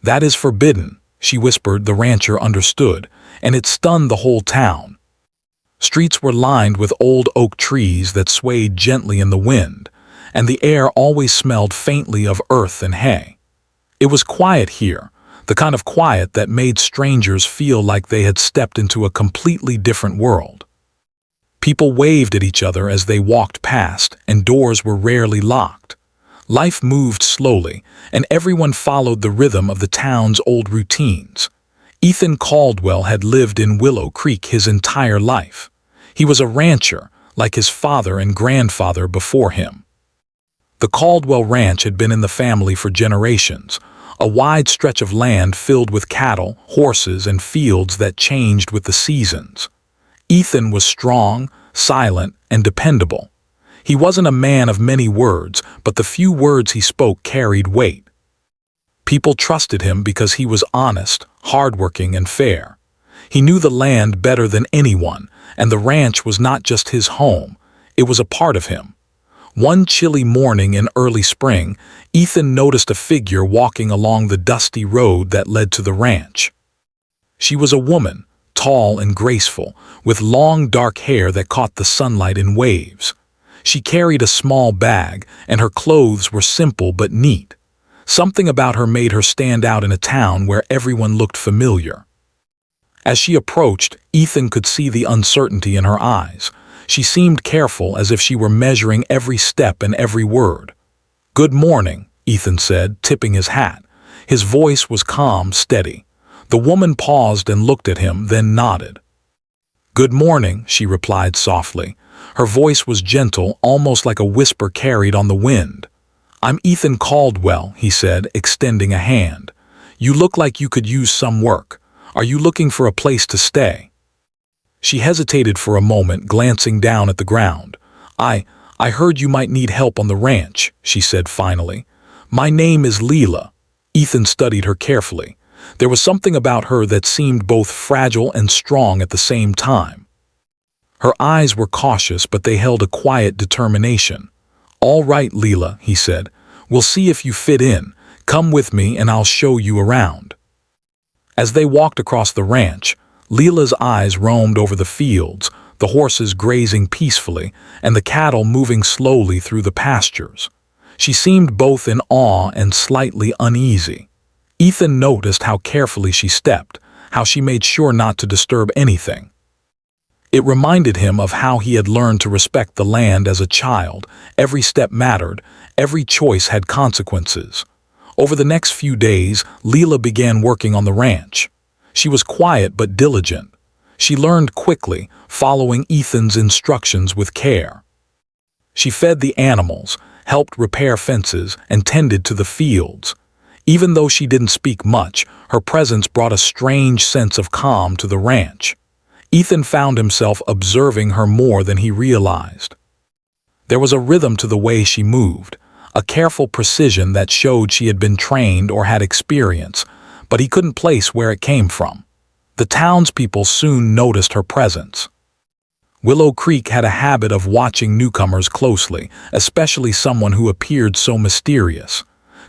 "That is forbidden," she whispered. The rancher understood, and it stunned the whole town. Streets were lined with old oak trees that swayed gently in the wind, and the air always smelled faintly of earth and hay. It was quiet here, the kind of quiet that made strangers feel like they had stepped into a completely different world. People waved at each other as they walked past, and doors were rarely locked. Life moved slowly, and everyone followed the rhythm of the town's old routines. Ethan Caldwell had lived in Willow Creek his entire life. He was a rancher, like his father and grandfather before him. The Caldwell Ranch had been in the family for generations, a wide stretch of land filled with cattle, horses, and fields that changed with the seasons. Ethan was strong, silent, and dependable. He wasn't a man of many words, but the few words he spoke carried weight. People trusted him because he was honest, hardworking, and fair. He knew the land better than anyone, and the ranch was not just his home, it was a part of him. One chilly morning in early spring, Ethan noticed a figure walking along the dusty road that led to the ranch. She was a woman, tall and graceful, with long dark hair that caught the sunlight in waves. She carried a small bag, and her clothes were simple but neat. Something about her made her stand out in a town where everyone looked familiar. As she approached, Ethan could see the uncertainty in her eyes. She seemed careful, as if she were measuring every step and every word. "Good morning," Ethan said, tipping his hat. His voice was calm, steady. The woman paused and looked at him, then nodded. "Good morning," she replied softly. Her voice was gentle, almost like a whisper carried on the wind. "I'm Ethan Caldwell," he said, extending a hand. "You look like you could use some work. Are you looking for a place to stay?" She hesitated for a moment, glancing down at the ground. I heard you might need help on the ranch," she said finally. "My name is Leela." Ethan studied her carefully. There was something about her that seemed both fragile and strong at the same time. Her eyes were cautious, but they held a quiet determination. "All right, Leela," he said. "We'll see if you fit in. Come with me and I'll show you around." As they walked across the ranch, Leela's eyes roamed over the fields, the horses grazing peacefully, and the cattle moving slowly through the pastures. She seemed both in awe and slightly uneasy. Ethan noticed how carefully she stepped, how she made sure not to disturb anything. It reminded him of how he had learned to respect the land as a child. Every step mattered, every choice had consequences. Over the next few days, Leela began working on the ranch. She was quiet but diligent. She learned quickly, following Ethan's instructions with care. She fed the animals, helped repair fences, and tended to the fields. Even though she didn't speak much, her presence brought a strange sense of calm to the ranch. Ethan found himself observing her more than he realized. There was a rhythm to the way she moved, a careful precision that showed she had been trained or had experience, but he couldn't place where it came from. The townspeople soon noticed her presence. Willow Creek had a habit of watching newcomers closely, especially someone who appeared so mysterious.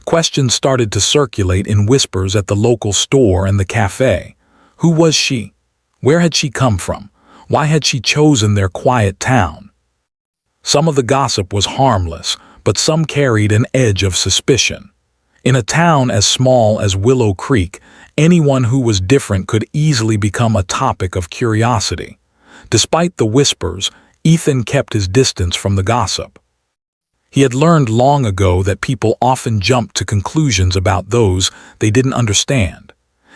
Questions started to circulate in whispers at the local store and the cafe. Who was she? Where had she come from? Why had she chosen their quiet town? Some of the gossip was harmless, but some carried an edge of suspicion. In a town as small as Willow Creek, anyone who was different could easily become a topic of curiosity. Despite the whispers, Ethan kept his distance from the gossip. He had learned long ago that people often jumped to conclusions about those they didn't understand.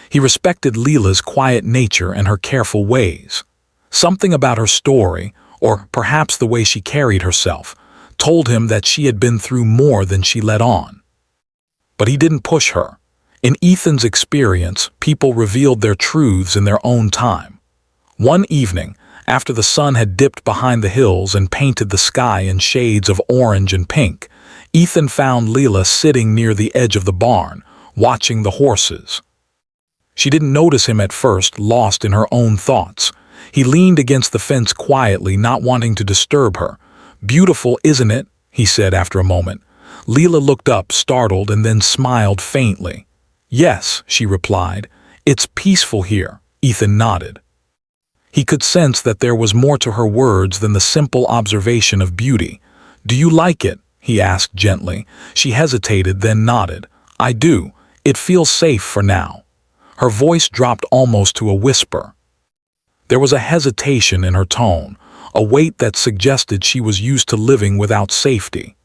He respected Leela's quiet nature and her careful ways. Something about her story, or perhaps the way she carried herself, told him that she had been through more than she let on. But he didn't push her. In Ethan's experience, people revealed their truths in their own time. One evening, after the sun had dipped behind the hills and painted the sky in shades of orange and pink, Ethan found Leela sitting near the edge of the barn, watching the horses. She didn't notice him at first, lost in her own thoughts. He leaned against the fence quietly, not wanting to disturb her. "Beautiful, isn't it?" he said after a moment. Leela looked up, startled, and then smiled faintly. "Yes," she replied. "It's peaceful here." Ethan nodded. He could sense that there was more to her words than the simple observation of beauty. "Do you like it?" he asked gently. She hesitated, then nodded. "I do. It feels safe for now." Her voice dropped almost to a whisper. There was a hesitation in her tone, a weight that suggested she was used to living without safety.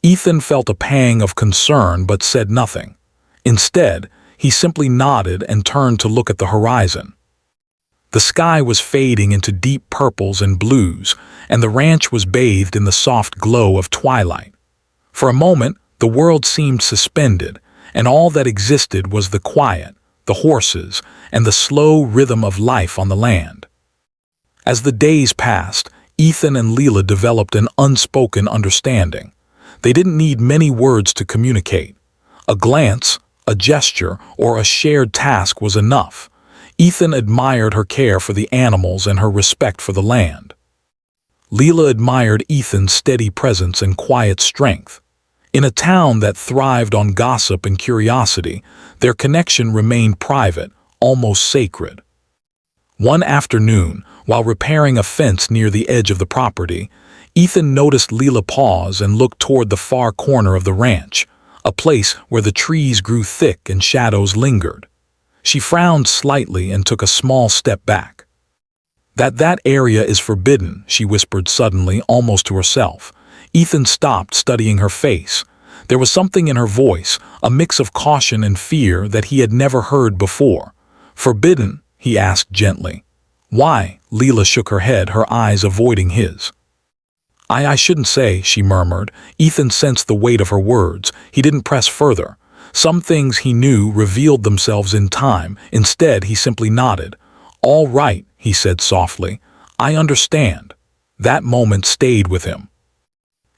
Ethan felt a pang of concern but said nothing. Instead, he simply nodded and turned to look at the horizon. The sky was fading into deep purples and blues, and the ranch was bathed in the soft glow of twilight. For a moment, the world seemed suspended, and all that existed was the quiet, the horses, and the slow rhythm of life on the land. As the days passed, Ethan and Leela developed an unspoken understanding. They didn't need many words to communicate. A glance, a gesture, or a shared task was enough. Ethan admired her care for the animals and her respect for the land. Leela admired Ethan's steady presence and quiet strength. In a town that thrived on gossip and curiosity, their connection remained private, almost sacred. One afternoon, while repairing a fence near the edge of the property, Ethan noticed Leela pause and look toward the far corner of the ranch, a place where the trees grew thick and shadows lingered. She frowned slightly and took a small step back. That area is forbidden," she whispered suddenly, almost to herself. Ethan stopped, studying her face. There was something in her voice, a mix of caution and fear that he had never heard before. "Forbidden?" he asked gently. "Why?" Leela shook her head, her eyes avoiding his. I shouldn't say," she murmured. Ethan sensed the weight of her words. He didn't press further. Some things he knew revealed themselves in time. Instead, he simply nodded. "All right," he said softly. "I understand." That moment stayed with him.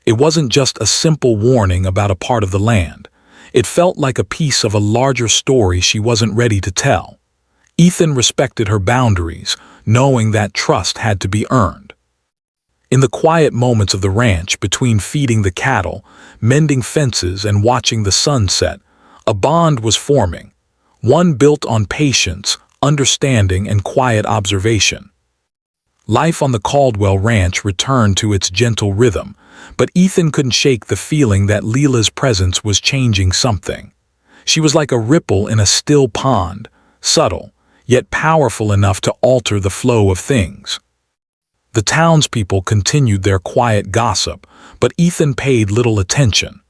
It wasn't just a simple warning about a part of the land. It felt like a piece of a larger story she wasn't ready to tell. Ethan respected her boundaries, knowing that trust had to be earned. In the quiet moments of the ranch, between feeding the cattle, mending fences, and watching the sun set, a bond was forming, one built on patience, understanding, and quiet observation. Life on the Caldwell Ranch returned to its gentle rhythm, but Ethan couldn't shake the feeling that Leela's presence was changing something. She was like a ripple in a still pond, subtle, yet powerful enough to alter the flow of things. The townspeople continued their quiet gossip, but Ethan paid little attention.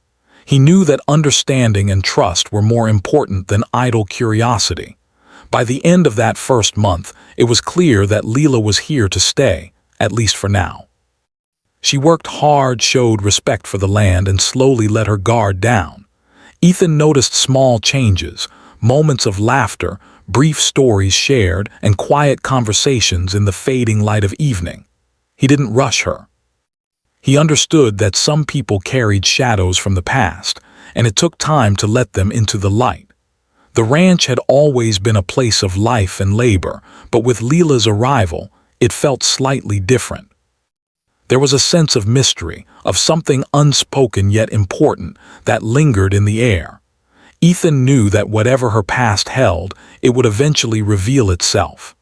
He knew that understanding and trust were more important than idle curiosity. By the end of that first month, it was clear that Leela was here to stay, at least for now. She worked hard, showed respect for the land, and slowly let her guard down. Ethan noticed small changes, moments of laughter, brief stories shared, and quiet conversations in the fading light of evening. He didn't rush her. He understood that some people carried shadows from the past, and it took time to let them into the light. The ranch had always been a place of life and labor, but with Leela's arrival, it felt slightly different. There was a sense of mystery, of something unspoken yet important, that lingered in the air. Ethan knew that whatever her past held, it would eventually reveal itself.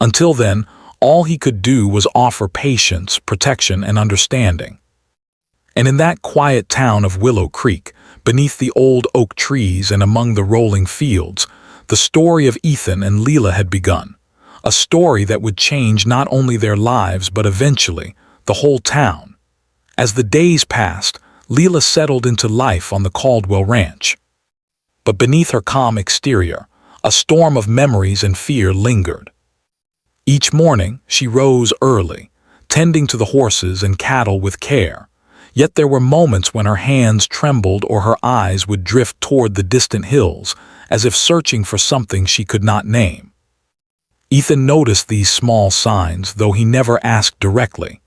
Until then, all he could do was offer patience, protection, and understanding. And in that quiet town of Willow Creek, beneath the old oak trees and among the rolling fields, the story of Ethan and Leela had begun. A story that would change not only their lives but eventually the whole town. As the days passed, Leela settled into life on the Caldwell Ranch. But beneath her calm exterior, a storm of memories and fear lingered. Each morning, she rose early, tending to the horses and cattle with care. Yet there were moments when her hands trembled or her eyes would drift toward the distant hills, as if searching for something she could not name. Ethan noticed these small signs, though he never asked directly.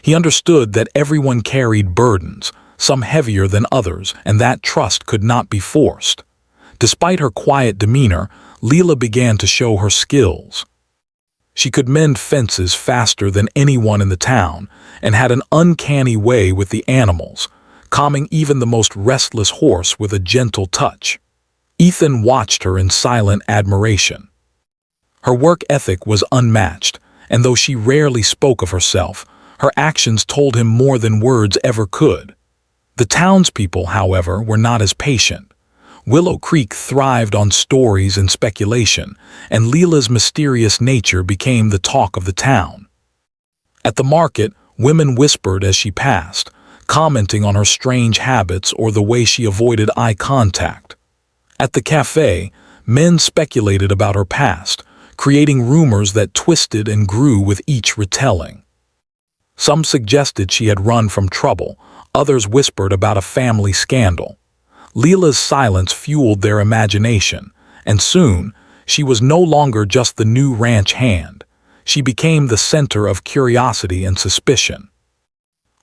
He understood that everyone carried burdens, some heavier than others, and that trust could not be forced. Despite her quiet demeanor, Leela began to show her skills. She could mend fences faster than anyone in the town and had an uncanny way with the animals, calming even the most restless horse with a gentle touch. Ethan watched her in silent admiration. Her work ethic was unmatched, and though she rarely spoke of herself, her actions told him more than words ever could. The townspeople, however, were not as patient. Willow Creek thrived on stories and speculation, and Leela's mysterious nature became the talk of the town. At the market, women whispered as she passed, commenting on her strange habits or the way she avoided eye contact. At the cafe, men speculated about her past, creating rumors that twisted and grew with each retelling. Some suggested she had run from trouble, others whispered about a family scandal. Leela's silence fueled their imagination, and soon, she was no longer just the new ranch hand. She became the center of curiosity and suspicion.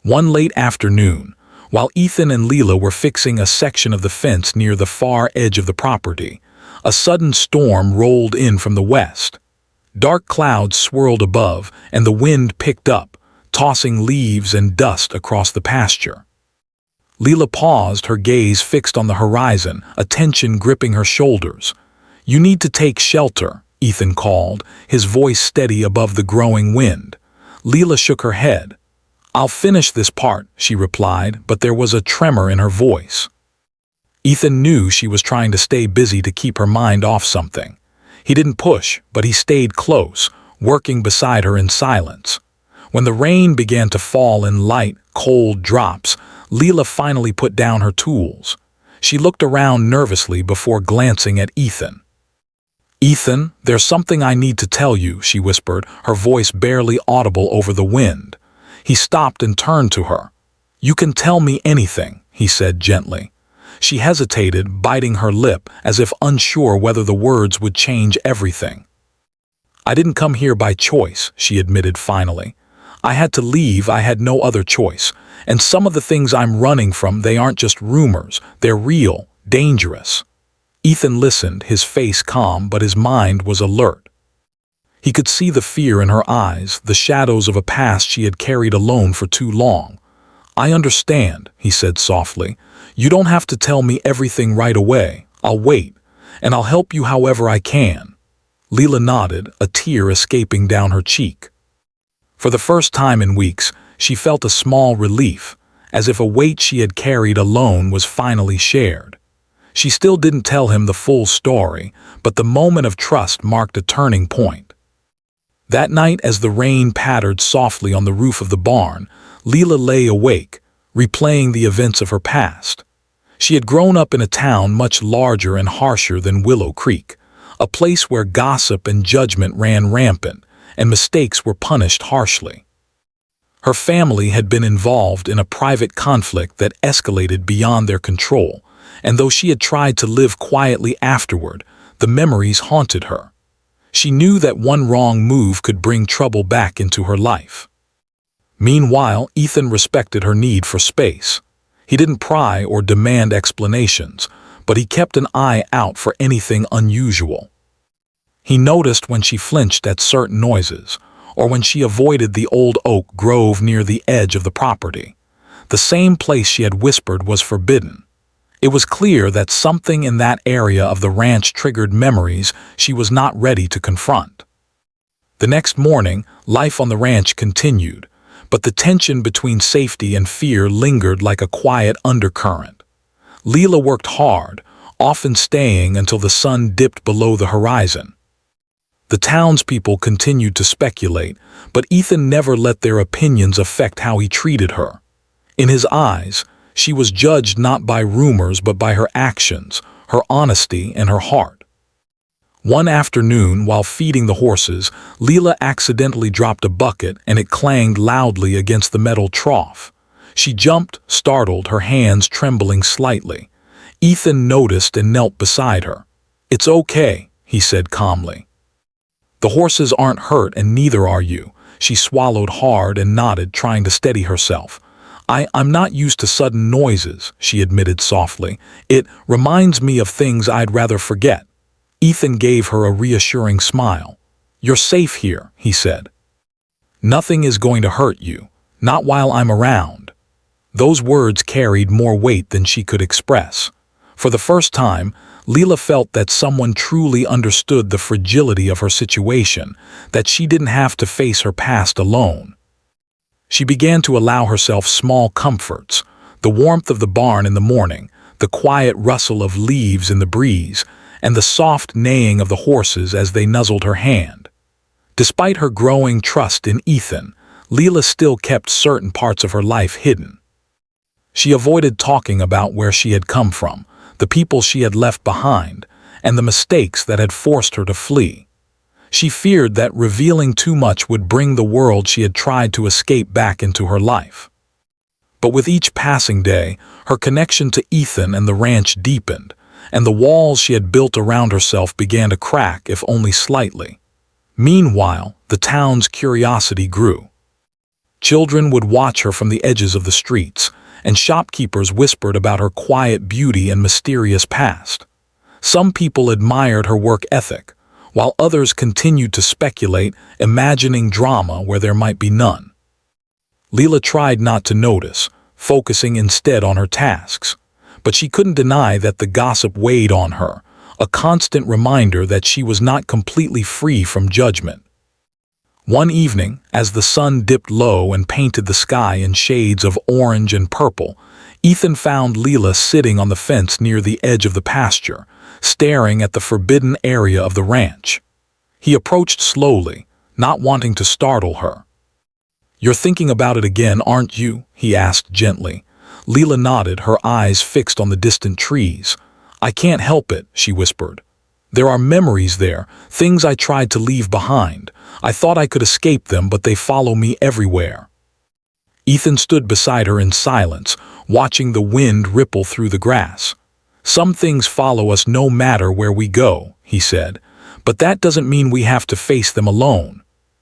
One late afternoon, while Ethan and Leela were fixing a section of the fence near the far edge of the property, a sudden storm rolled in from the west. Dark clouds swirled above, and the wind picked up, tossing leaves and dust across the pasture. Leela paused, her gaze fixed on the horizon, a tension gripping her shoulders. "You need to take shelter," Ethan called, his voice steady above the growing wind. Leela shook her head. "I'll finish this part," she replied, but there was a tremor in her voice. Ethan knew she was trying to stay busy to keep her mind off something. He didn't push, but he stayed close, working beside her in silence. When the rain began to fall in light, cold drops, Leela finally put down her tools. She looked around nervously before glancing at Ethan. "Ethan, there's something I need to tell you," she whispered, her voice barely audible over the wind. He stopped and turned to her. "You can tell me anything," he said gently. She hesitated, biting her lip, as if unsure whether the words would change everything. "I didn't come here by choice," she admitted finally. "I had to leave, I had no other choice. And some of the things I'm running from, they aren't just rumors, they're real, dangerous." Ethan listened, his face calm, but his mind was alert. He could see the fear in her eyes, the shadows of a past she had carried alone for too long. "I understand," he said softly. "You don't have to tell me everything right away. I'll wait, and I'll help you however I can." Leela nodded, a tear escaping down her cheek. For the first time in weeks, she felt a small relief, as if a weight she had carried alone was finally shared. She still didn't tell him the full story, but the moment of trust marked a turning point. That night, as the rain pattered softly on the roof of the barn, Leela lay awake, replaying the events of her past. She had grown up in a town much larger and harsher than Willow Creek, a place where gossip and judgment ran rampant, and mistakes were punished harshly. Her family had been involved in a private conflict that escalated beyond their control, and though she had tried to live quietly afterward, the memories haunted her. She knew that one wrong move could bring trouble back into her life. Meanwhile, Ethan respected her need for space. He didn't pry or demand explanations, but he kept an eye out for anything unusual. He noticed when she flinched at certain noises, or when she avoided the old oak grove near the edge of the property. The same place she had whispered was forbidden. It was clear that something in that area of the ranch triggered memories she was not ready to confront. The next morning, life on the ranch continued, but the tension between safety and fear lingered like a quiet undercurrent. Leela worked hard, often staying until the sun dipped below the horizon. The townspeople continued to speculate, but Ethan never let their opinions affect how he treated her. In his eyes, she was judged not by rumors but by her actions, her honesty, and her heart. One afternoon, while feeding the horses, Leela accidentally dropped a bucket and it clanged loudly against the metal trough. She jumped, startled, her hands trembling slightly. Ethan noticed and knelt beside her. "It's okay," he said calmly. "The horses aren't hurt and neither are you." She swallowed hard and nodded, trying to steady herself. I'm not used to sudden noises," she admitted softly. "It reminds me of things I'd rather forget." Ethan gave her a reassuring smile. "You're safe here," he said. "Nothing is going to hurt you, not while I'm around." Those words carried more weight than she could express. For the first time, Leela felt that someone truly understood the fragility of her situation, that she didn't have to face her past alone. She began to allow herself small comforts, the warmth of the barn in the morning, the quiet rustle of leaves in the breeze, and the soft neighing of the horses as they nuzzled her hand. Despite her growing trust in Ethan, Leela still kept certain parts of her life hidden. She avoided talking about where she had come from, the people she had left behind, and the mistakes that had forced her to flee. She feared that revealing too much would bring the world she had tried to escape back into her life. But with each passing day, her connection to Ethan and the ranch deepened, and the walls she had built around herself began to crack, if only slightly. Meanwhile, the town's curiosity grew. Children would watch her from the edges of the streets, and shopkeepers whispered about her quiet beauty and mysterious past. Some people admired her work ethic, while others continued to speculate, imagining drama where there might be none. Leela tried not to notice, focusing instead on her tasks, but she couldn't deny that the gossip weighed on her, a constant reminder that she was not completely free from judgment. One evening, as the sun dipped low and painted the sky in shades of orange and purple, Ethan found Leela sitting on the fence near the edge of the pasture, staring at the forbidden area of the ranch. He approached slowly, not wanting to startle her. "You're thinking about it again, aren't you?" he asked gently. Leela nodded, her eyes fixed on the distant trees. "I can't help it," she whispered. "There are memories there, things I tried to leave behind. I thought I could escape them, but they follow me everywhere." Ethan stood beside her in silence, watching the wind ripple through the grass. "Some things follow us no matter where we go," he said, "but that doesn't mean we have to face them alone."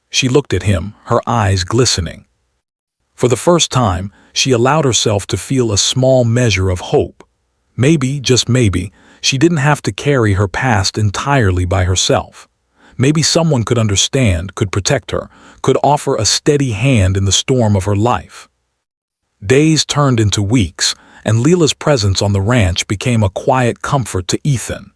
She looked at him, her eyes glistening. For the first time, she allowed herself to feel a small measure of hope. Maybe, just maybe, she didn't have to carry her past entirely by herself. Maybe someone could understand, could protect her, could offer a steady hand in the storm of her life. Days turned into weeks, and Leela's presence on the ranch became a quiet comfort to Ethan.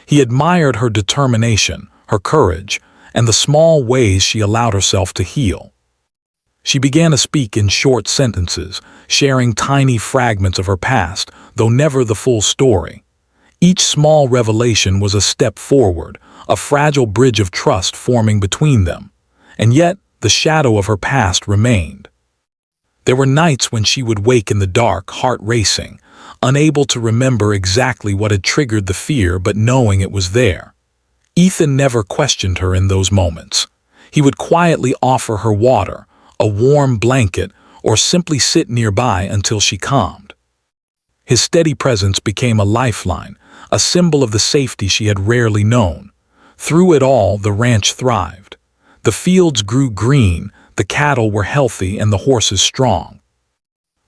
He admired her determination, her courage, and the small ways she allowed herself to heal. She began to speak in short sentences, sharing tiny fragments of her past, though never the full story. Each small revelation was a step forward, a fragile bridge of trust forming between them. And yet, the shadow of her past remained. There were nights when she would wake in the dark, heart racing, unable to remember exactly what had triggered the fear, but knowing it was there. Ethan never questioned her in those moments. He would quietly offer her water, a warm blanket, or simply sit nearby until she calmed. His steady presence became a lifeline, a symbol of the safety she had rarely known. Through it all, the ranch thrived. The fields grew green, the cattle were healthy, and the horses strong.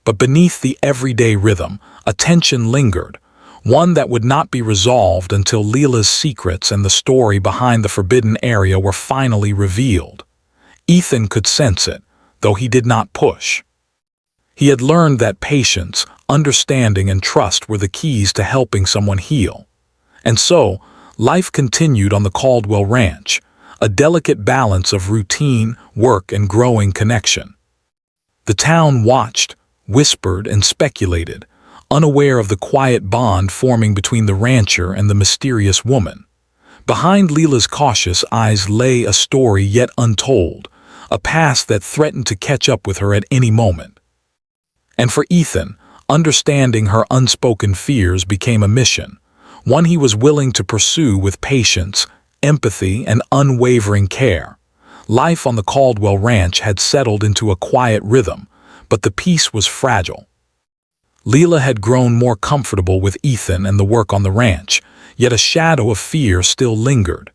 But beneath the everyday rhythm, a tension lingered, one that would not be resolved until Leela's secrets and the story behind the forbidden area were finally revealed. Ethan could sense it, though he did not push. He had learned that patience, understanding, and trust were the keys to helping someone heal. And so, life continued on the Caldwell Ranch, a delicate balance of routine, work, and growing connection. The town watched, whispered, and speculated, unaware of the quiet bond forming between the rancher and the mysterious woman. Behind Leela's cautious eyes lay a story yet untold, a past that threatened to catch up with her at any moment. And for Ethan, understanding her unspoken fears became a mission, one he was willing to pursue with patience, empathy, and unwavering care. Life on the Caldwell Ranch had settled into a quiet rhythm, but the peace was fragile. Leela had grown more comfortable with Ethan and the work on the ranch, yet a shadow of fear still lingered.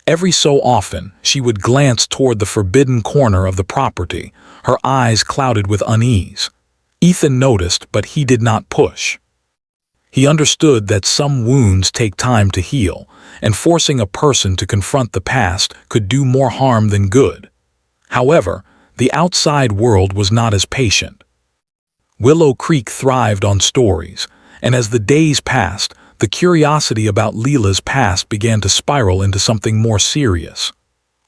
Every so often, she would glance toward the forbidden corner of the property, her eyes clouded with unease. Ethan noticed, but he did not push. He understood that some wounds take time to heal, and forcing a person to confront the past could do more harm than good. However, the outside world was not as patient. Willow Creek thrived on stories, and as the days passed, the curiosity about Leela's past began to spiral into something more serious.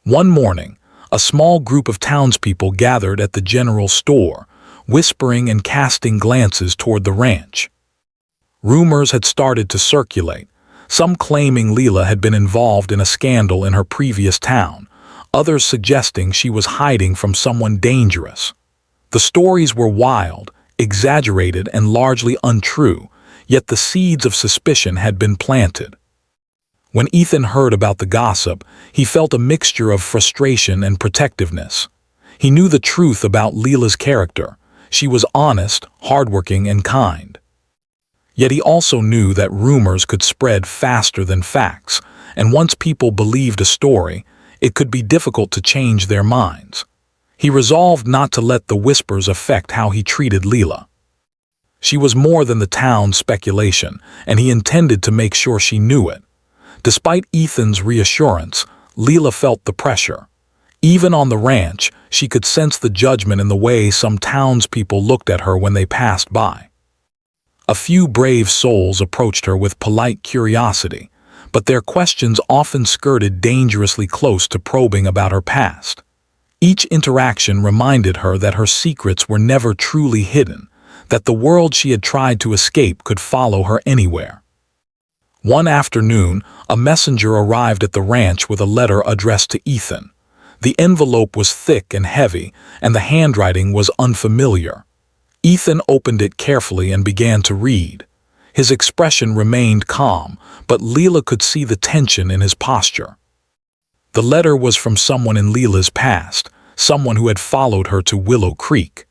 One morning, a small group of townspeople gathered at the general store, whispering and casting glances toward the ranch. Rumors had started to circulate, some claiming Leela had been involved in a scandal in her previous town, others suggesting she was hiding from someone dangerous. The stories were wild, exaggerated, and largely untrue, yet the seeds of suspicion had been planted. When Ethan heard about the gossip, he felt a mixture of frustration and protectiveness. He knew the truth about Leela's character. She was honest, hardworking, and kind. Yet he also knew that rumors could spread faster than facts, and once people believed a story, it could be difficult to change their minds. He resolved not to let the whispers affect how he treated Leela. She was more than the town's speculation, and he intended to make sure she knew it. Despite Ethan's reassurance, Leela felt the pressure. Even on the ranch, she could sense the judgment in the way some townspeople looked at her when they passed by. A few brave souls approached her with polite curiosity, but their questions often skirted dangerously close to probing about her past. Each interaction reminded her that her secrets were never truly hidden, that the world she had tried to escape could follow her anywhere. One afternoon, a messenger arrived at the ranch with a letter addressed to Ethan. The envelope was thick and heavy, and the handwriting was unfamiliar. Ethan opened it carefully and began to read. His expression remained calm, but Leela could see the tension in his posture. The letter was from someone in Leela's past, someone who had followed her to Willow Creek.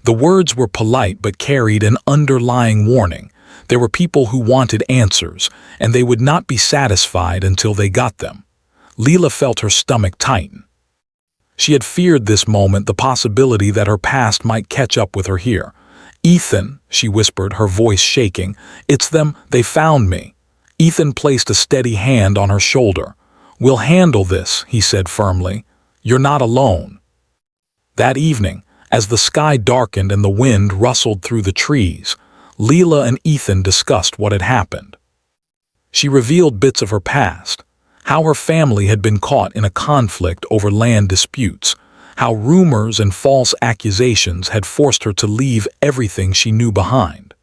The words were polite but carried an underlying warning. There were people who wanted answers, and they would not be satisfied until they got them. Leela felt her stomach tighten. She had feared this moment, the possibility that her past might catch up with her here. "Ethan," she whispered, her voice shaking, "it's them, they found me." Ethan placed a steady hand on her shoulder. "We'll handle this," he said firmly. "You're not alone." That evening, as the sky darkened and the wind rustled through the trees, Leela and Ethan discussed what had happened. She revealed bits of her past, how her family had been caught in a conflict over land disputes, how rumors and false accusations had forced her to leave everything she knew behind.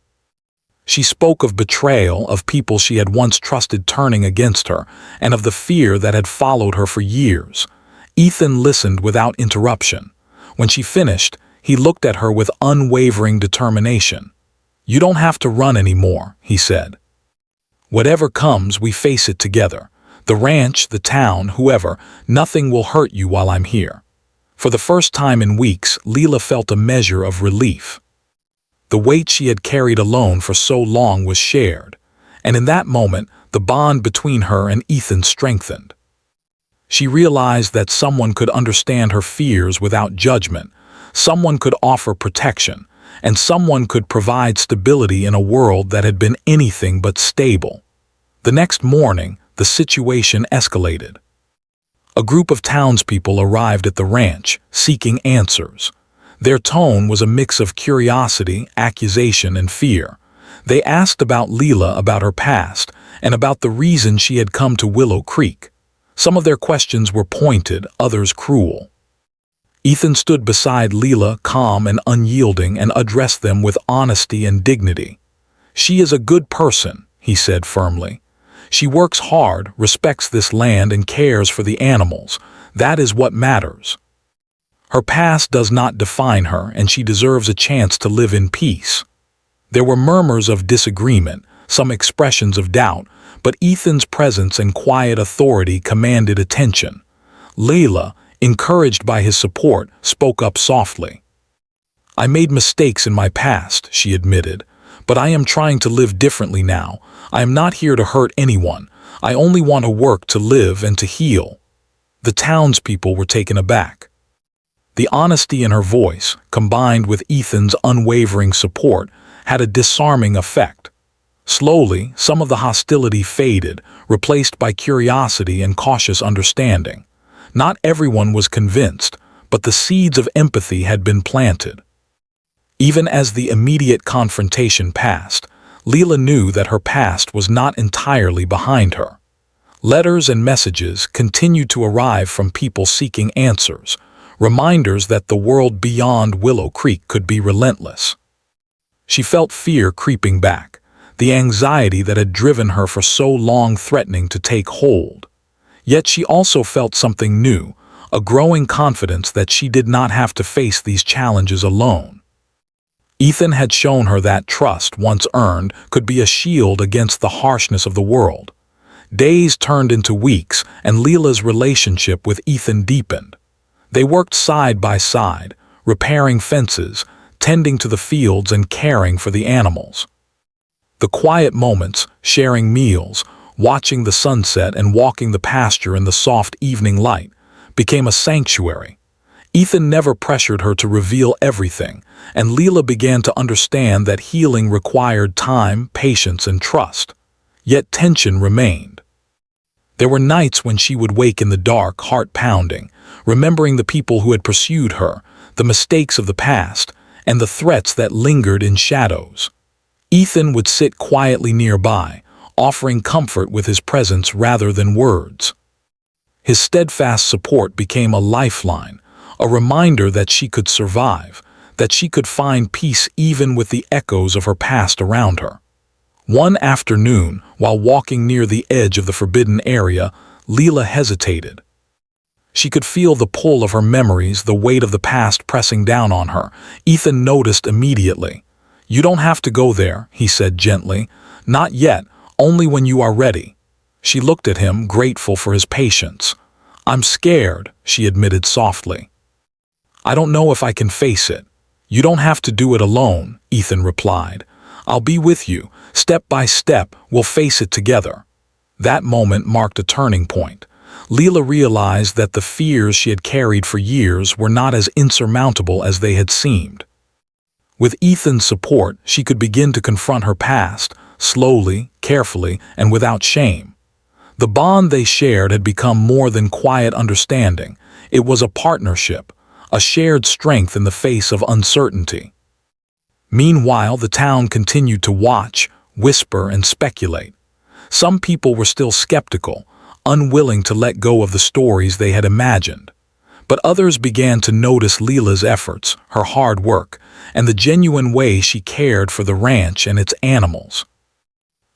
She spoke of betrayal, of people she had once trusted turning against her, and of the fear that had followed her for years. Ethan listened without interruption. When she finished, he looked at her with unwavering determination. "You don't have to run anymore," he said. "Whatever comes, we face it together. The ranch, the town, whoever, nothing will hurt you while I'm here." For the first time in weeks, Leela felt a measure of relief. The weight she had carried alone for so long was shared, and in that moment, the bond between her and Ethan strengthened. She realized that someone could understand her fears without judgment, someone could offer protection, and someone could provide stability in a world that had been anything but stable. The next morning, the situation escalated. A group of townspeople arrived at the ranch, seeking answers. Their tone was a mix of curiosity, accusation, and fear. They asked about Leela, about her past, and about the reason she had come to Willow Creek. Some of their questions were pointed, others cruel. Ethan stood beside Leela, calm and unyielding, and addressed them with honesty and dignity. "She is a good person," he said firmly. "She works hard, respects this land, and cares for the animals. That is what matters. Her past does not define her, and she deserves a chance to live in peace." There were murmurs of disagreement, some expressions of doubt, but Ethan's presence and quiet authority commanded attention. Leela, encouraged by his support, spoke up softly. "I made mistakes in my past," she admitted, "but I am trying to live differently now. I am not here to hurt anyone. I only want to work to live and to heal." The townspeople were taken aback. The honesty in her voice, combined with Ethan's unwavering support, had a disarming effect. Slowly, some of the hostility faded, replaced by curiosity and cautious understanding. Not everyone was convinced, but the seeds of empathy had been planted. Even as the immediate confrontation passed, Leela knew that her past was not entirely behind her. Letters and messages continued to arrive from people seeking answers, reminders that the world beyond Willow Creek could be relentless. She felt fear creeping back, the anxiety that had driven her for so long threatening to take hold. Yet she also felt something new, a growing confidence that she did not have to face these challenges alone. Ethan had shown her that trust, once earned, could be a shield against the harshness of the world. Days turned into weeks, and Leela's relationship with Ethan deepened. They worked side by side, repairing fences, tending to the fields and caring for the animals. The quiet moments, sharing meals, watching the sunset and walking the pasture in the soft evening light, became a sanctuary. Ethan never pressured her to reveal everything, and Leela began to understand that healing required time, patience, and trust. Yet tension remained. There were nights when she would wake in the dark, heart pounding, remembering the people who had pursued her, the mistakes of the past, and the threats that lingered in shadows. Ethan would sit quietly nearby, offering comfort with his presence rather than words. His steadfast support became a lifeline, a reminder that she could survive, that she could find peace even with the echoes of her past around her. One afternoon, while walking near the edge of the forbidden area, Leela hesitated. She could feel the pull of her memories, the weight of the past pressing down on her. Ethan noticed immediately. "You don't have to go there," he said gently. "Not yet, only when you are ready." She looked at him, grateful for his patience. "I'm scared," she admitted softly. "I don't know if I can face it." "You don't have to do it alone," Ethan replied. "I'll be with you. Step by step, we'll face it together." That moment marked a turning point. Leela realized that the fears she had carried for years were not as insurmountable as they had seemed. With Ethan's support, she could begin to confront her past, slowly, carefully, and without shame. The bond they shared had become more than quiet understanding. It was a partnership, a shared strength in the face of uncertainty. Meanwhile, the town continued to watch, whisper, and speculate. Some people were still skeptical, unwilling to let go of the stories they had imagined. But others began to notice Leela's efforts, her hard work, and the genuine way she cared for the ranch and its animals.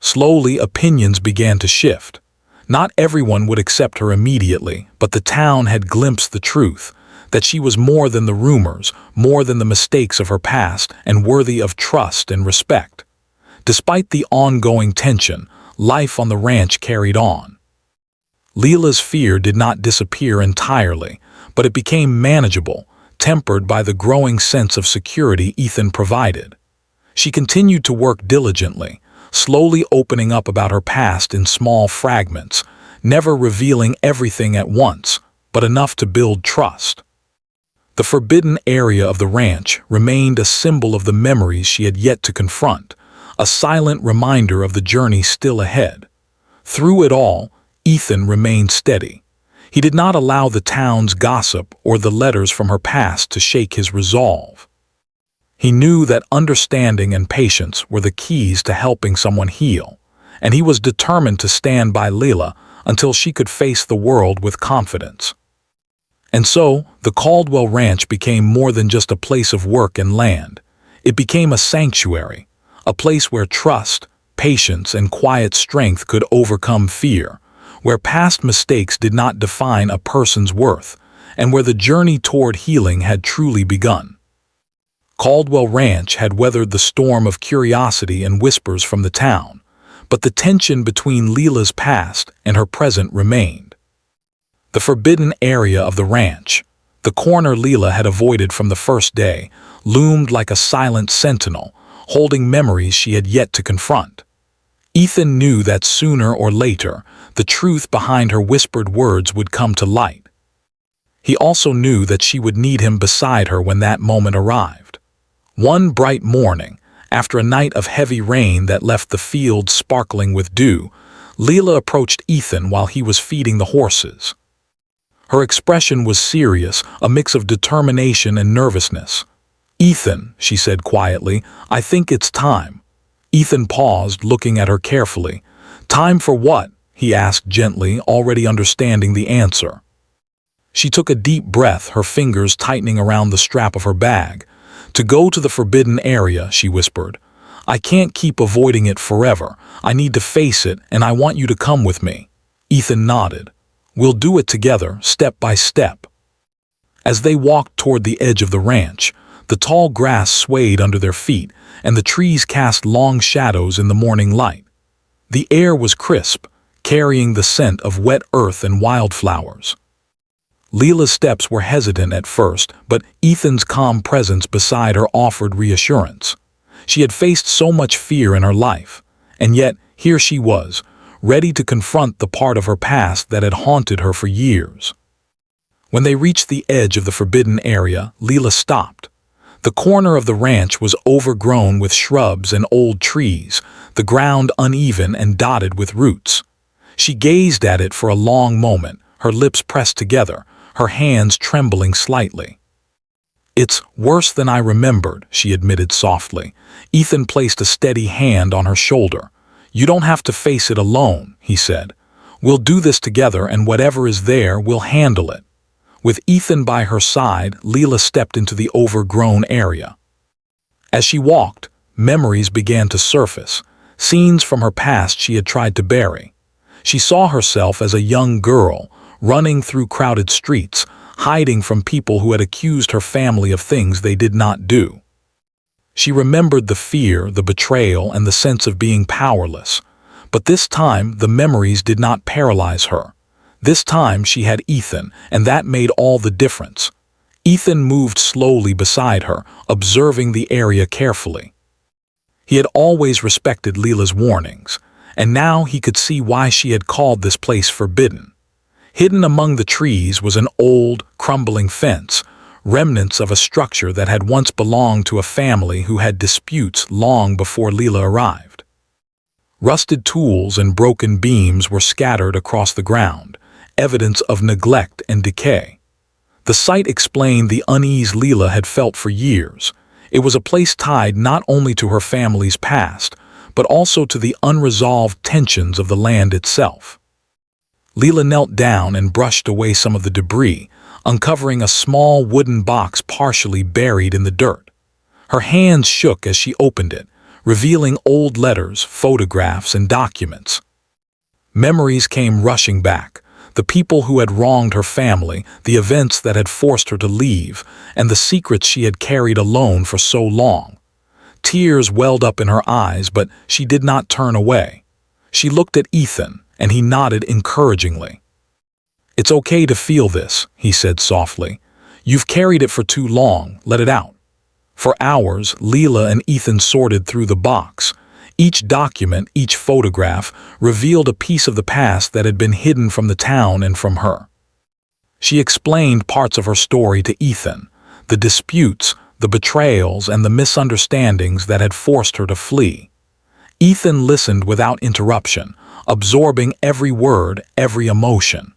Slowly, opinions began to shift. Not everyone would accept her immediately, but the town had glimpsed the truth, that she was more than the rumors, more than the mistakes of her past, and worthy of trust and respect. Despite the ongoing tension, life on the ranch carried on. Leela's fear did not disappear entirely, but it became manageable, tempered by the growing sense of security Ethan provided. She continued to work diligently, slowly opening up about her past in small fragments, never revealing everything at once, but enough to build trust. The forbidden area of the ranch remained a symbol of the memories she had yet to confront, a silent reminder of the journey still ahead. Through it all, Ethan remained steady. He did not allow the town's gossip or the letters from her past to shake his resolve. He knew that understanding and patience were the keys to helping someone heal, and he was determined to stand by Leela until she could face the world with confidence. And so, the Caldwell Ranch became more than just a place of work and land. It became a sanctuary, a place where trust, patience, and quiet strength could overcome fear, where past mistakes did not define a person's worth, and where the journey toward healing had truly begun. Caldwell Ranch had weathered the storm of curiosity and whispers from the town, but the tension between Leela's past and her present remained. The forbidden area of the ranch, the corner Leela had avoided from the first day, loomed like a silent sentinel, holding memories she had yet to confront. Ethan knew that sooner or later, the truth behind her whispered words would come to light. He also knew that she would need him beside her when that moment arrived. One bright morning, after a night of heavy rain that left the fields sparkling with dew, Leela approached Ethan while he was feeding the horses. Her expression was serious, a mix of determination and nervousness. "Ethan," she said quietly, "I think it's time." Ethan paused, looking at her carefully. "Time for what?" he asked gently, already understanding the answer. She took a deep breath, her fingers tightening around the strap of her bag. "To go to the forbidden area," she whispered. "I can't keep avoiding it forever. I need to face it, and I want you to come with me." Ethan nodded. "We'll do it together, step by step." As they walked toward the edge of the ranch, the tall grass swayed under their feet, and the trees cast long shadows in the morning light. The air was crisp, carrying the scent of wet earth and wildflowers. Leela's steps were hesitant at first, but Ethan's calm presence beside her offered reassurance. She had faced so much fear in her life, and yet here she was, ready to confront the part of her past that had haunted her for years. When they reached the edge of the forbidden area, Leela stopped. The corner of the ranch was overgrown with shrubs and old trees, the ground uneven and dotted with roots. She gazed at it for a long moment, her lips pressed together, her hands trembling slightly. "It's worse than I remembered," she admitted softly. Ethan placed a steady hand on her shoulder. "You don't have to face it alone," he said. "We'll do this together, and whatever is there, we'll handle it." With Ethan by her side, Leela stepped into the overgrown area. As she walked, memories began to surface, scenes from her past she had tried to bury. She saw herself as a young girl, running through crowded streets, hiding from people who had accused her family of things they did not do. She remembered the fear, the betrayal, and the sense of being powerless. But this time, the memories did not paralyze her. This time she had Ethan, and that made all the difference. Ethan moved slowly beside her, observing the area carefully. He had always respected Leela's warnings, and now he could see why she had called this place forbidden. Hidden among the trees was an old, crumbling fence, remnants of a structure that had once belonged to a family who had disputes long before Leela arrived. Rusted tools and broken beams were scattered across the ground, evidence of neglect and decay. The sight explained the unease Leela had felt for years. It was a place tied not only to her family's past, but also to the unresolved tensions of the land itself. Leela knelt down and brushed away some of the debris, uncovering a small wooden box partially buried in the dirt. Her hands shook as she opened it, revealing old letters, photographs, and documents. Memories came rushing back. The people who had wronged her family, the events that had forced her to leave, and the secrets she had carried alone for so long. Tears welled up in her eyes, but she did not turn away. She looked at Ethan, and he nodded encouragingly. "It's okay to feel this," he said softly. "You've carried it for too long, let it out." For hours, Leela and Ethan sorted through the box. Each document, each photograph, revealed a piece of the past that had been hidden from the town and from her. She explained parts of her story to Ethan, the disputes, the betrayals, and the misunderstandings that had forced her to flee. Ethan listened without interruption, absorbing every word, every emotion.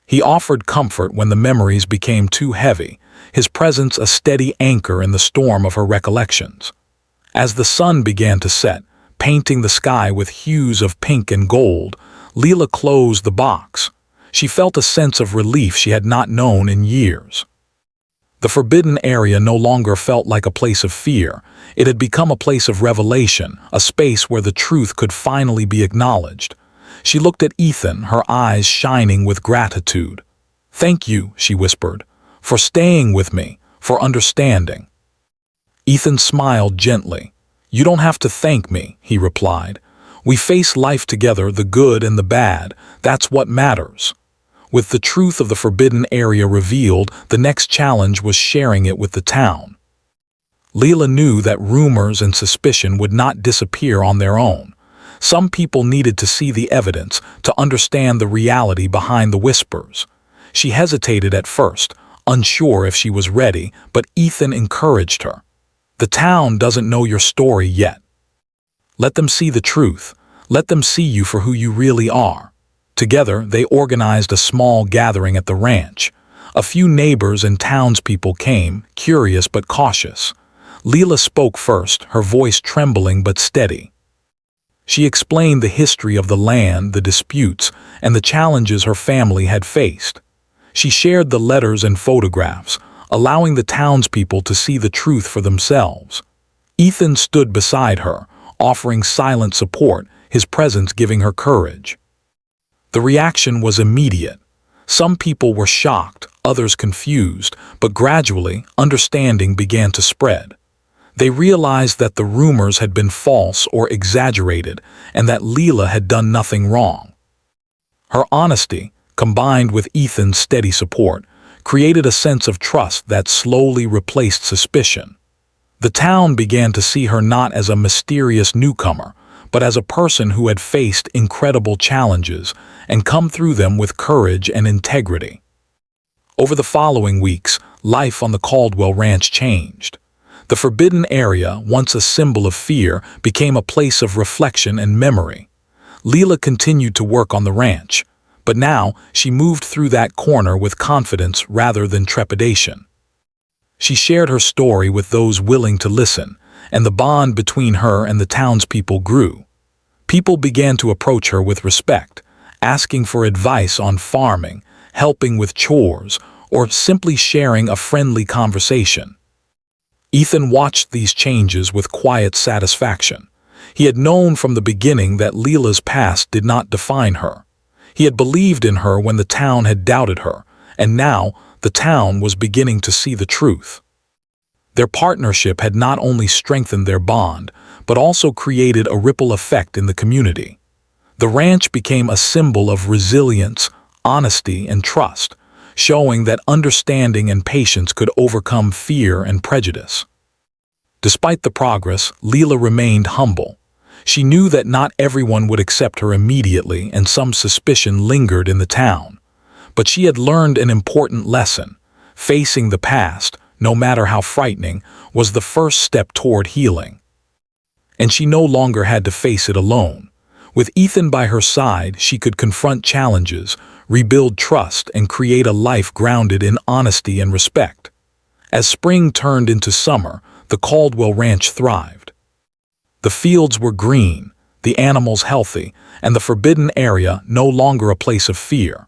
He offered comfort when the memories became too heavy, his presence a steady anchor in the storm of her recollections. As the sun began to set, painting the sky with hues of pink and gold, Leela closed the box. She felt a sense of relief she had not known in years. The forbidden area no longer felt like a place of fear. It had become a place of revelation, a space where the truth could finally be acknowledged. She looked at Ethan, her eyes shining with gratitude. "Thank you," she whispered, "for staying with me, for understanding." Ethan smiled gently. "You don't have to thank me," he replied. "We face life together, the good and the bad. That's what matters." With the truth of the forbidden area revealed, the next challenge was sharing it with the town. Leela knew that rumors and suspicion would not disappear on their own. Some people needed to see the evidence, to understand the reality behind the whispers. She hesitated at first, unsure if she was ready, but Ethan encouraged her. "The town doesn't know your story yet. Let them see the truth. Let them see you for who you really are." Together, they organized a small gathering at the ranch. A few neighbors and townspeople came, curious but cautious. Leela spoke first, her voice trembling but steady. She explained the history of the land, the disputes, and the challenges her family had faced. She shared the letters and photographs, allowing the townspeople to see the truth for themselves. Ethan stood beside her, offering silent support, his presence giving her courage. The reaction was immediate. Some people were shocked, others confused, but gradually, understanding began to spread. They realized that the rumors had been false or exaggerated, and that Leela had done nothing wrong. Her honesty, combined with Ethan's steady support, created a sense of trust that slowly replaced suspicion. The town began to see her not as a mysterious newcomer, but as a person who had faced incredible challenges and come through them with courage and integrity. Over the following weeks, life on the Caldwell Ranch changed. The forbidden area, once a symbol of fear, became a place of reflection and memory. Leela continued to work on the ranch, but now she moved through that corner with confidence rather than trepidation. She shared her story with those willing to listen, and the bond between her and the townspeople grew. People began to approach her with respect, asking for advice on farming, helping with chores, or simply sharing a friendly conversation. Ethan watched these changes with quiet satisfaction. He had known from the beginning that Leela's past did not define her. He had believed in her when the town had doubted her, and now the town was beginning to see the truth. Their partnership had not only strengthened their bond, but also created a ripple effect in the community. The ranch became a symbol of resilience, honesty, and trust, showing that understanding and patience could overcome fear and prejudice. Despite the progress, Leela remained humble. She knew that not everyone would accept her immediately, and some suspicion lingered in the town. But she had learned an important lesson. Facing the past, no matter how frightening, was the first step toward healing. And she no longer had to face it alone. With Ethan by her side, she could confront challenges, rebuild trust, and create a life grounded in honesty and respect. As spring turned into summer, the Caldwell Ranch thrived. The fields were green, the animals healthy, and the forbidden area no longer a place of fear.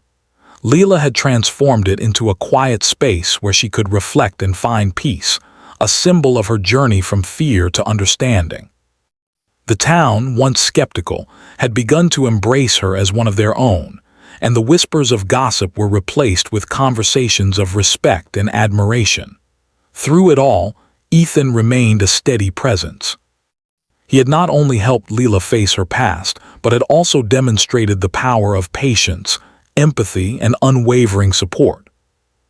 Leela had transformed it into a quiet space where she could reflect and find peace, a symbol of her journey from fear to understanding. The town, once skeptical, had begun to embrace her as one of their own, and the whispers of gossip were replaced with conversations of respect and admiration. Through it all, Ethan remained a steady presence. He had not only helped Leela face her past, but had also demonstrated the power of patience, empathy, and unwavering support.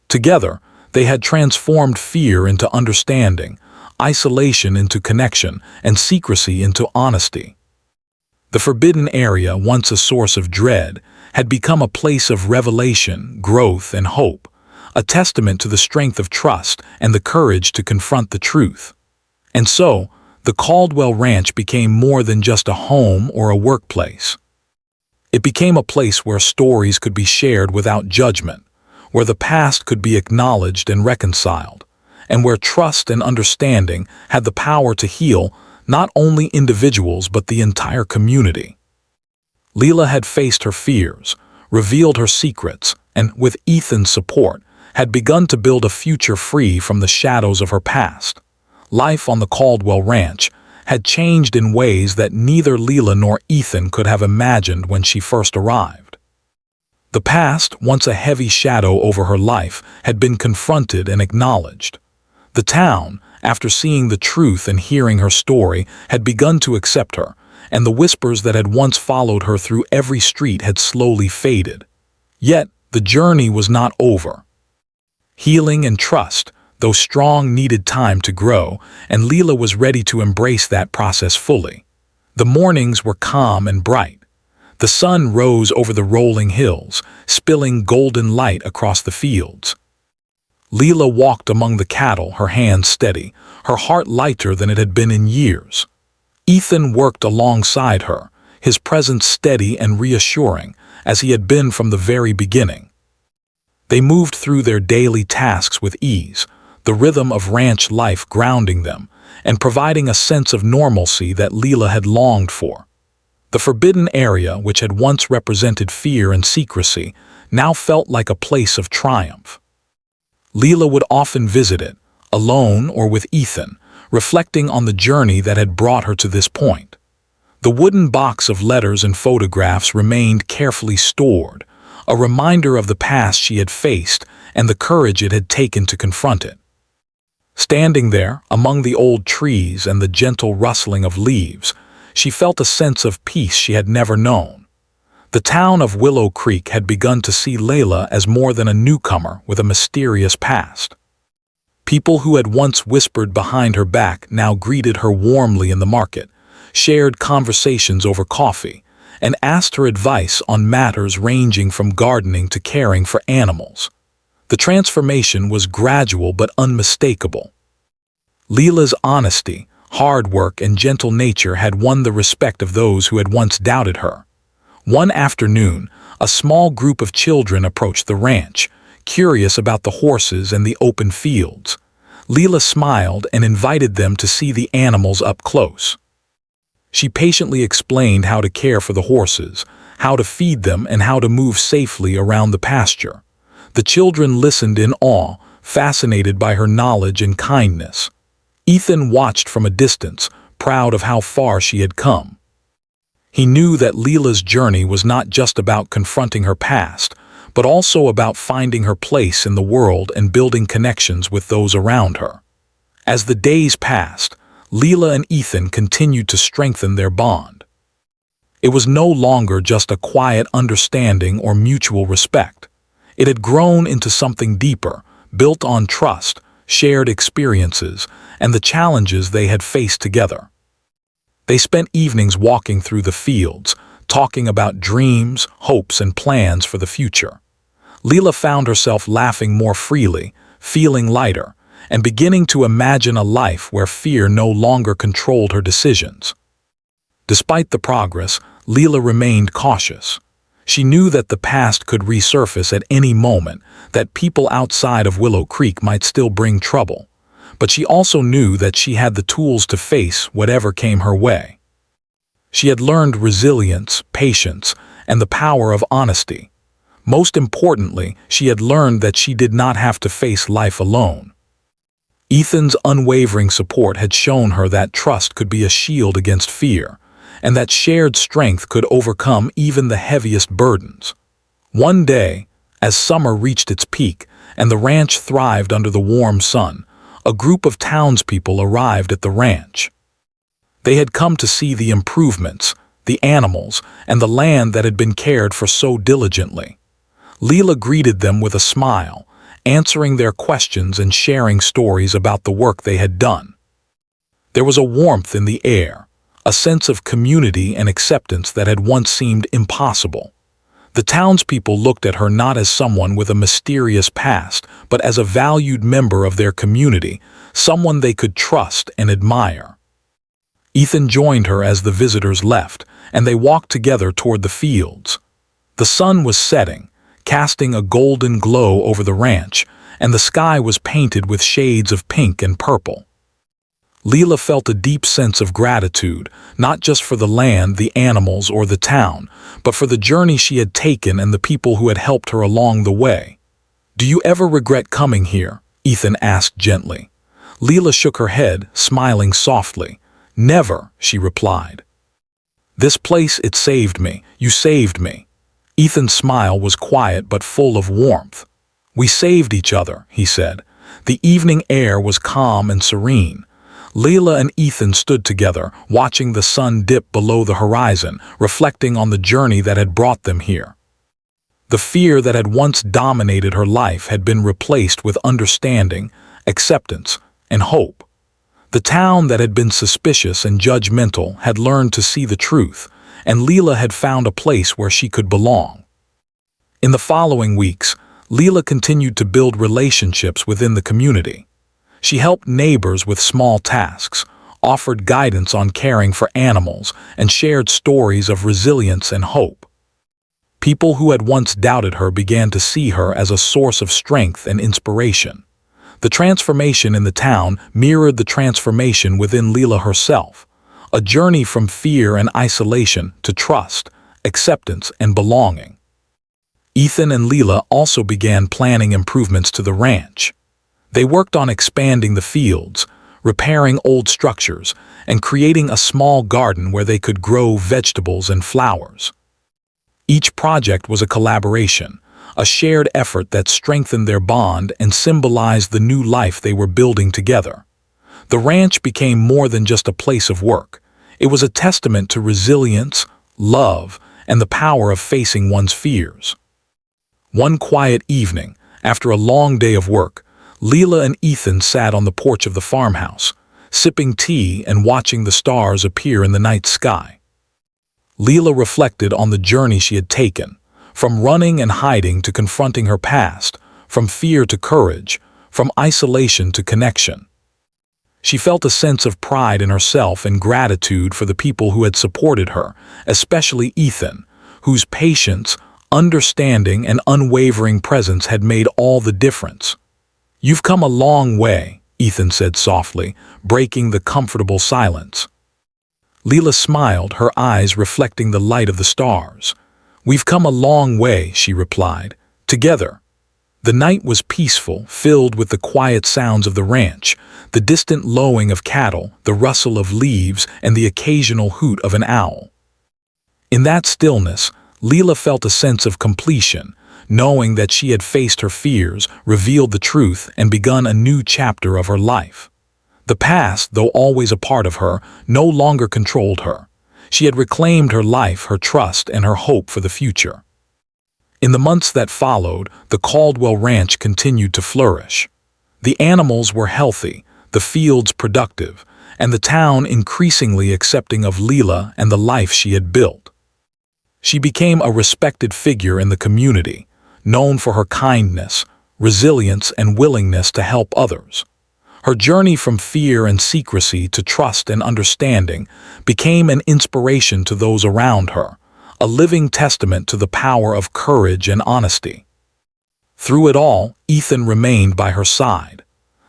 Together, they had transformed fear into understanding, isolation into connection, and secrecy into honesty. The forbidden area, once a source of dread, had become a place of revelation, growth, and hope, a testament to the strength of trust and the courage to confront the truth. And so, the Caldwell Ranch became more than just a home or a workplace. It became a place where stories could be shared without judgment, where the past could be acknowledged and reconciled, and where trust and understanding had the power to heal not only individuals but the entire community. Leela had faced her fears, revealed her secrets, and, with Ethan's support, had begun to build a future free from the shadows of her past. Life on the Caldwell Ranch had changed in ways that neither Leela nor Ethan could have imagined when she first arrived. The past, once a heavy shadow over her life, had been confronted and acknowledged. The town, after seeing the truth and hearing her story, had begun to accept her, and the whispers that had once followed her through every street had slowly faded. Yet, the journey was not over. Healing and trust, though strong, needed time to grow, and Leela was ready to embrace that process fully. The mornings were calm and bright. The sun rose over the rolling hills, spilling golden light across the fields. Leela walked among the cattle, her hands steady, her heart lighter than it had been in years. Ethan worked alongside her, his presence steady and reassuring, as he had been from the very beginning. They moved through their daily tasks with ease, the rhythm of ranch life grounding them, and providing a sense of normalcy that Leela had longed for. The forbidden area, which had once represented fear and secrecy, now felt like a place of triumph. Leela would often visit it, alone or with Ethan, reflecting on the journey that had brought her to this point. The wooden box of letters and photographs remained carefully stored, a reminder of the past she had faced and the courage it had taken to confront it. Standing there, among the old trees and the gentle rustling of leaves, she felt a sense of peace she had never known. The town of Willow Creek had begun to see Layla as more than a newcomer with a mysterious past. People who had once whispered behind her back now greeted her warmly in the market, shared conversations over coffee, and asked her advice on matters ranging from gardening to caring for animals. The transformation was gradual but unmistakable. Leela's honesty, hard work, and gentle nature had won the respect of those who had once doubted her. One afternoon, a small group of children approached the ranch, curious about the horses and the open fields. Leela smiled and invited them to see the animals up close. She patiently explained how to care for the horses, how to feed them, and how to move safely around the pasture. The children listened in awe, fascinated by her knowledge and kindness. Ethan watched from a distance, proud of how far she had come. He knew that Leela's journey was not just about confronting her past, but also about finding her place in the world and building connections with those around her. As the days passed, Leela and Ethan continued to strengthen their bond. It was no longer just a quiet understanding or mutual respect. It had grown into something deeper, built on trust, shared experiences, and the challenges they had faced together. They spent evenings walking through the fields, talking about dreams, hopes, and plans for the future. Leela found herself laughing more freely, feeling lighter, and beginning to imagine a life where fear no longer controlled her decisions. Despite the progress, Leela remained cautious. She knew that the past could resurface at any moment, that people outside of Willow Creek might still bring trouble. But she also knew that she had the tools to face whatever came her way. She had learned resilience, patience, and the power of honesty. Most importantly, she had learned that she did not have to face life alone. Ethan's unwavering support had shown her that trust could be a shield against fear, and that shared strength could overcome even the heaviest burdens. One day, as summer reached its peak and the ranch thrived under the warm sun, a group of townspeople arrived at the ranch. They had come to see the improvements, the animals, and the land that had been cared for so diligently. Leela greeted them with a smile, answering their questions and sharing stories about the work they had done. There was a warmth in the air, a sense of community and acceptance that had once seemed impossible. The townspeople looked at her not as someone with a mysterious past, but as a valued member of their community, someone they could trust and admire. Ethan joined her as the visitors left, and they walked together toward the fields. The sun was setting, casting a golden glow over the ranch, and the sky was painted with shades of pink and purple. Leela felt a deep sense of gratitude, not just for the land, the animals, or the town, but for the journey she had taken and the people who had helped her along the way. "Do you ever regret coming here?" Ethan asked gently. Leela shook her head, smiling softly. "Never," she replied. "This place, it saved me. You saved me." Ethan's smile was quiet but full of warmth. "We saved each other," he said. The evening air was calm and serene. Leela and Ethan stood together, watching the sun dip below the horizon, reflecting on the journey that had brought them here. The fear that had once dominated her life had been replaced with understanding, acceptance, and hope. The town that had been suspicious and judgmental had learned to see the truth, and Leela had found a place where she could belong. In the following weeks, Leela continued to build relationships within the community. She helped neighbors with small tasks, offered guidance on caring for animals, and shared stories of resilience and hope. People who had once doubted her began to see her as a source of strength and inspiration. The transformation in the town mirrored the transformation within Leela herself, a journey from fear and isolation to trust, acceptance, and belonging. Ethan and Leela also began planning improvements to the ranch. They worked on expanding the fields, repairing old structures, and creating a small garden where they could grow vegetables and flowers. Each project was a collaboration, a shared effort that strengthened their bond and symbolized the new life they were building together. The ranch became more than just a place of work. It was a testament to resilience, love, and the power of facing one's fears. One quiet evening, after a long day of work, Leela and Ethan sat on the porch of the farmhouse, sipping tea and watching the stars appear in the night sky. Leela reflected on the journey she had taken, from running and hiding to confronting her past, from fear to courage, from isolation to connection. She felt a sense of pride in herself and gratitude for the people who had supported her, especially Ethan, whose patience, understanding, and unwavering presence had made all the difference. "You've come a long way," Ethan said softly, breaking the comfortable silence. Leela smiled, her eyes reflecting the light of the stars. "We've come a long way," she replied, "together." The night was peaceful, filled with the quiet sounds of the ranch, the distant lowing of cattle, the rustle of leaves, and the occasional hoot of an owl. In that stillness, Leela felt a sense of completion, knowing that she had faced her fears, revealed the truth, and begun a new chapter of her life. The past, though always a part of her, no longer controlled her. She had reclaimed her life, her trust, and her hope for the future. In the months that followed, the Caldwell Ranch continued to flourish. The animals were healthy, the fields productive, and the town increasingly accepting of Leela and the life she had built. She became a respected figure in the community, known for her kindness, resilience, and willingness to help others. Her journey from fear and secrecy to trust and understanding became an inspiration to those around her, a living testament to the power of courage and honesty. Through it all, Ethan remained by her side.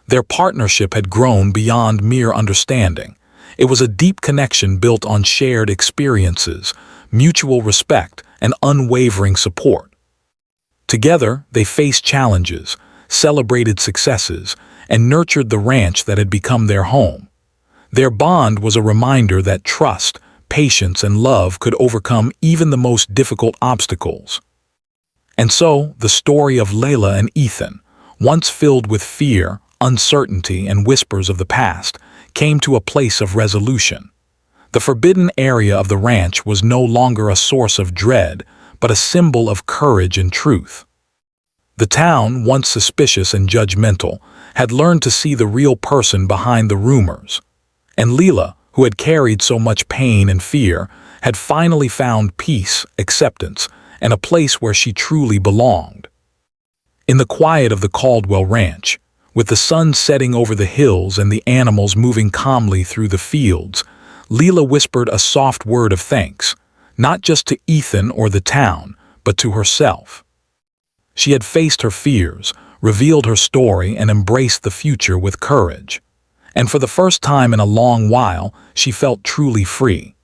Their partnership had grown beyond mere understanding. It was a deep connection built on shared experiences, mutual respect, and unwavering support. Together, they faced challenges, celebrated successes, and nurtured the ranch that had become their home. Their bond was a reminder that trust, patience, and love could overcome even the most difficult obstacles. And so, the story of Leela and Ethan, once filled with fear, uncertainty, and whispers of the past, came to a place of resolution. The forbidden area of the ranch was no longer a source of dread, but a symbol of courage and truth. The town, once suspicious and judgmental, had learned to see the real person behind the rumors. And Leela, who had carried so much pain and fear, had finally found peace, acceptance, and a place where she truly belonged. In the quiet of the Caldwell Ranch, with the sun setting over the hills and the animals moving calmly through the fields, Leela whispered a soft word of thanks, not just to Ethan or the town, but to herself. She had faced her fears, revealed her story, and embraced the future with courage. And for the first time in a long while, she felt truly free.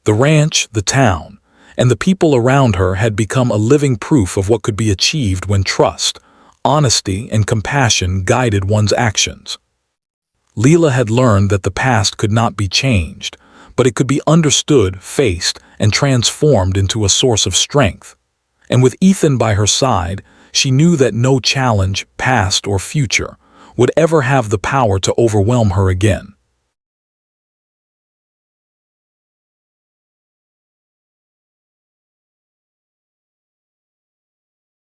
The ranch, the town, and the people around her had become a living proof of what could be achieved when trust, honesty, and compassion guided one's actions. Leela had learned that the past could not be changed, but it could be understood, faced, and transformed into a source of strength. And with Ethan by her side, she knew that no challenge, past or future, would ever have the power to overwhelm her again.